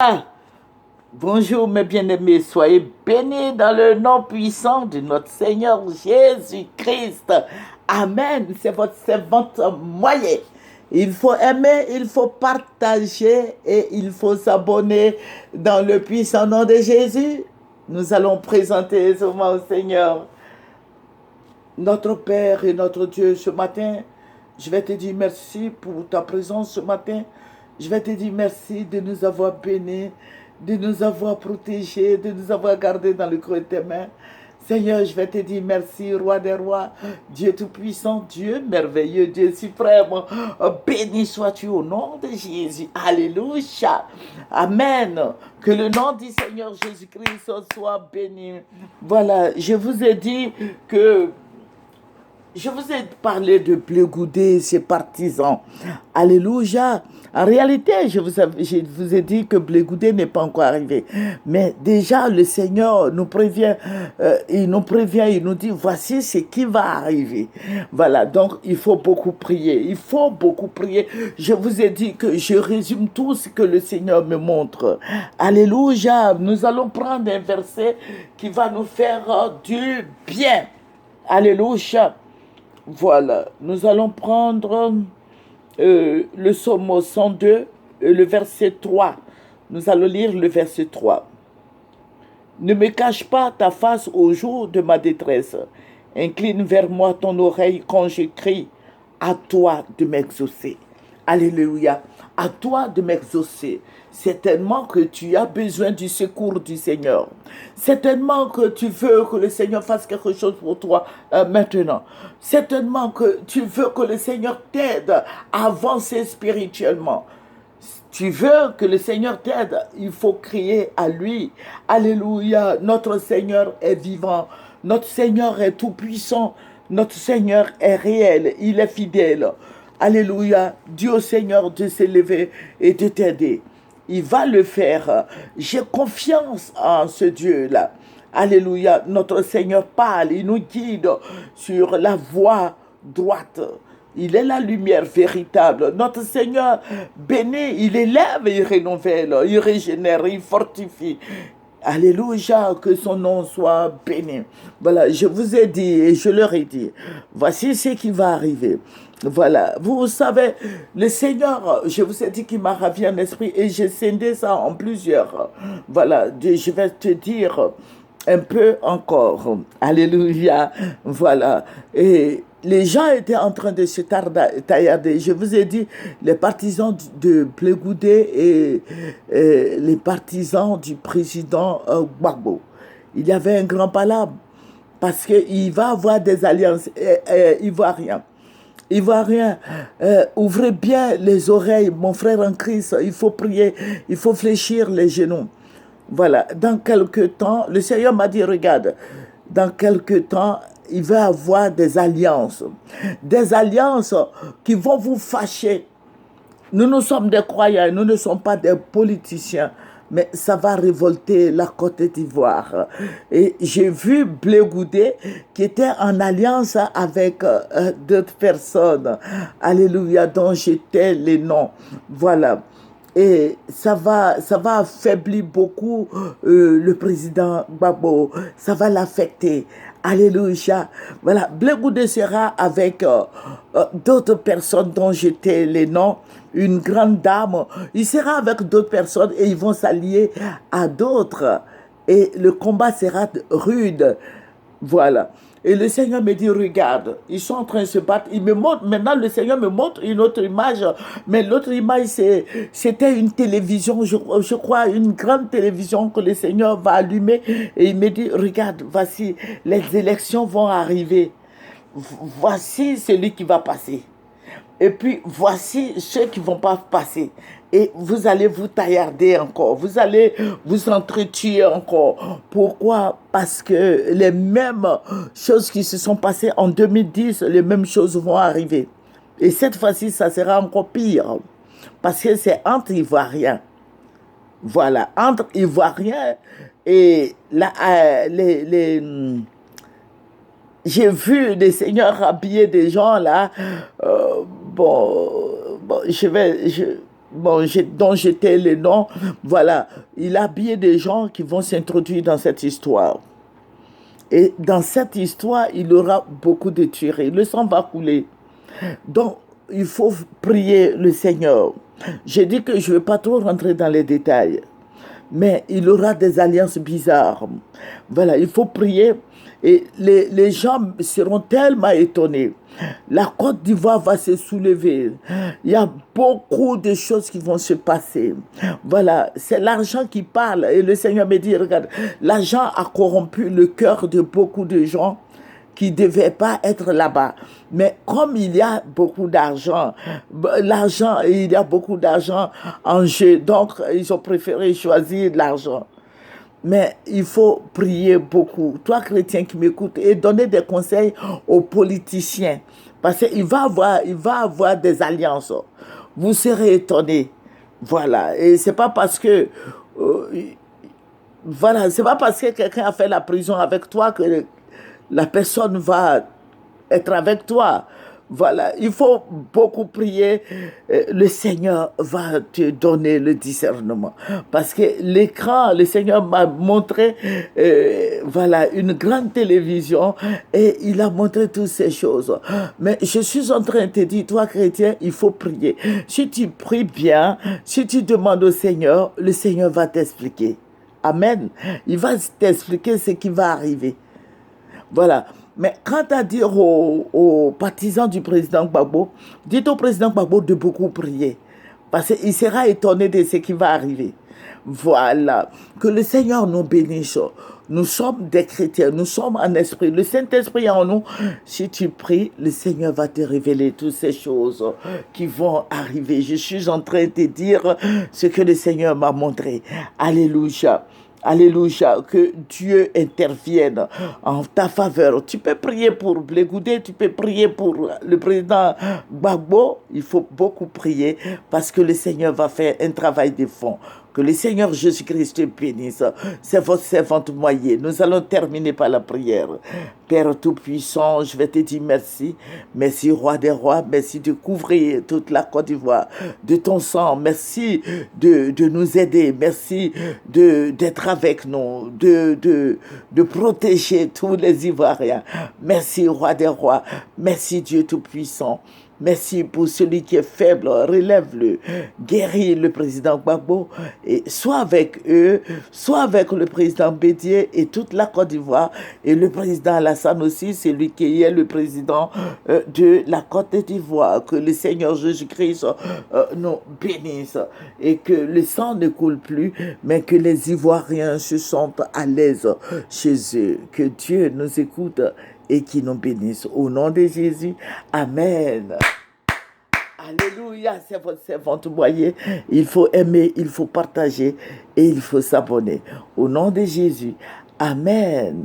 Ah, bonjour mes bien-aimés, soyez bénis dans le nom puissant de notre Seigneur Jésus-Christ. Amen. C'est votre servante moyen. Il faut aimer, il faut partager et il faut s'abonner dans le puissant nom de Jésus. Nous allons présenter seulement au Seigneur notre Père et notre Dieu ce matin. Je vais te dire merci pour ta présence ce matin. Je vais te dire merci de nous avoir bénis, de nous avoir protégés, de nous avoir gardés dans le creux de tes mains. Seigneur, je vais te dire merci, roi des rois, Dieu tout-puissant, Dieu merveilleux, Dieu suprême. Béni sois-tu au nom de Jésus. Alléluia. Amen. Que le nom du Seigneur Jésus-Christ soit béni. Voilà, je vous ai dit que je vous ai parlé de Blé Goudé et ses partisans. Alléluia. En réalité, je vous ai dit que Blé Goudé n'est pas encore arrivé. Mais déjà, le Seigneur nous prévient, il nous dit, voici ce qui va arriver. Voilà, donc il faut beaucoup prier. Il faut beaucoup prier. Je vous ai dit que je résume tout ce que le Seigneur me montre. Alléluia. Nous allons prendre un verset qui va nous faire du bien. Alléluia. Voilà, nous allons prendre le psaume 102, le verset 3. Nous allons lire le verset 3. Ne me cache pas ta face au jour de ma détresse. Incline vers moi ton oreille quand je crie. À toi de m'exaucer. Alléluia. À toi de m'exaucer. Certainement que tu as besoin du secours du Seigneur. Certainement que tu veux que le Seigneur fasse quelque chose pour toi maintenant. Certainement que tu veux que le Seigneur t'aide à avancer spirituellement. Tu veux que le Seigneur t'aide, il faut crier à lui. Alléluia, notre Seigneur est vivant, notre Seigneur est tout-puissant, notre Seigneur est réel, il est fidèle. Alléluia, Dieu au Seigneur de s'élever et de t'aider. Il va le faire. J'ai confiance en ce Dieu-là. Alléluia, notre Seigneur parle, il nous guide sur la voie droite. Il est la lumière véritable. Notre Seigneur béni, il élève, il renouvelle, il régénère, il fortifie. Alléluia, que son nom soit béni. Voilà, je vous ai dit et je leur ai dit, voici ce qui va arriver. Voilà, vous savez, le Seigneur, je vous ai dit qu'il m'a ravi en esprit et j'ai scindé ça en plusieurs. Voilà, je vais te dire un peu encore. Alléluia, voilà. Et les gens étaient en train de se taillarder. Je vous ai dit, les partisans de Blé Goudé et les partisans du président Gbagbo. Il y avait un grand palabre parce qu'il va avoir des alliances ivoiriennes. Ivoiriens, ouvrez bien les oreilles, mon frère en Christ, il faut prier, il faut fléchir les genoux. Voilà, dans quelque temps, le Seigneur m'a dit, regarde, dans quelque temps, il va y avoir des alliances qui vont vous fâcher. Nous sommes des croyants, nous ne sommes pas des politiciens, mais ça va révolter la Côte d'Ivoire. Et j'ai vu Blé Goudé qui était en alliance avec d'autres personnes, alléluia, dont j'étais les noms. Voilà. Et ça va affaiblir beaucoup le président Gbagbo. Ça va l'affecter. Alléluia. Voilà. Blé Goudé sera avec d'autres personnes dont j'étais les noms. Une grande dame. Il sera avec d'autres personnes et ils vont s'allier à d'autres. Et le combat sera rude. Voilà. Et le Seigneur me dit, regarde, ils sont en train de se battre. Il me montre, maintenant le Seigneur me montre une autre image. Mais l'autre image, c'était une télévision, je crois, une grande télévision que le Seigneur va allumer. Et il me dit, regarde, voici, les élections vont arriver. Voici celui qui va passer. Et puis, voici ceux qui ne vont pas passer. Et vous allez vous taillarder encore. Vous allez vous entretuer encore. Pourquoi? Parce que les mêmes choses qui se sont passées en 2010, les mêmes choses vont arriver. Et cette fois-ci, ça sera encore pire. Parce que c'est entre Ivoiriens. Voilà, entre Ivoiriens et j'ai vu des seigneurs habiller des gens là. Bon, bon, dont j'étais le nom, voilà, il a habillé des gens qui vont s'introduire dans cette histoire. Et dans cette histoire, il y aura beaucoup de tueries. Le sang va couler. Donc, il faut prier le Seigneur. J'ai dit que je ne vais pas trop rentrer dans les détails, mais il y aura des alliances bizarres. Voilà, il faut prier et les gens seront tellement étonnés. La Côte d'Ivoire va se soulever. Il y a beaucoup de choses qui vont se passer. Voilà, c'est l'argent qui parle. Et le Seigneur me dit, regarde, l'argent a corrompu le cœur de beaucoup de gens qui ne devaient pas être là-bas. Mais comme il y a beaucoup d'argent, il y a beaucoup d'argent en jeu, donc ils ont préféré choisir l'argent. Mais il faut prier beaucoup. Toi, chrétien qui m'écoutes, et donner des conseils aux politiciens. Parce qu'il va avoir des alliances. Vous serez étonnés. Voilà. Et c'est pas parce que voilà, c'est pas parce que quelqu'un a fait la prison avec toi que la personne va être avec toi. Voilà, il faut beaucoup prier. Le Seigneur va te donner le discernement. Parce que l'écran, le Seigneur m'a montré, voilà, une grande télévision et il a montré toutes ces choses. Mais je suis en train de te dire, toi chrétien, il faut prier. Si tu pries bien, si tu demandes au Seigneur, le Seigneur va t'expliquer. Amen. Il va t'expliquer ce qui va arriver. Voilà. Mais quant à dire aux partisans du président Gbagbo, dites au président Gbagbo de beaucoup prier. Parce qu'il sera étonné de ce qui va arriver. Voilà. Que le Seigneur nous bénisse. Nous sommes des chrétiens, nous sommes en esprit. Le Saint-Esprit est en nous. Si tu pries, le Seigneur va te révéler toutes ces choses qui vont arriver. Je suis en train de te dire ce que le Seigneur m'a montré. Alléluia. Alléluia, que Dieu intervienne en ta faveur. Tu peux prier pour Blé Goudé, tu peux prier pour le président Gbagbo. Il faut beaucoup prier parce que le Seigneur va faire un travail de fond. Que le Seigneur Jésus-Christ te bénisse. C'est votre servante Moyer. Nous allons terminer par la prière. Père Tout-Puissant, je vais te dire merci. Merci, Roi des Rois. Merci de couvrir toute la Côte d'Ivoire de ton sang. Merci de nous aider. Merci d'être avec nous, de protéger tous les Ivoiriens. Merci, Roi des Rois. Merci, Dieu Tout-Puissant. Merci pour celui qui est faible, relève-le, guéris le président Gbagbo, et soit avec eux, soit avec le président Bédié et toute la Côte d'Ivoire, et le président Alassane aussi, c'est lui qui est le président de la Côte d'Ivoire. Que le Seigneur Jésus-Christ nous bénisse, et que le sang ne coule plus, mais que les Ivoiriens se sentent à l'aise chez eux. Que Dieu nous écoute et qui nous bénisse. Au nom de Jésus, Amen. Alléluia, c'est votre servante Moyer. Il faut aimer, il faut partager et il faut s'abonner. Au nom de Jésus, Amen.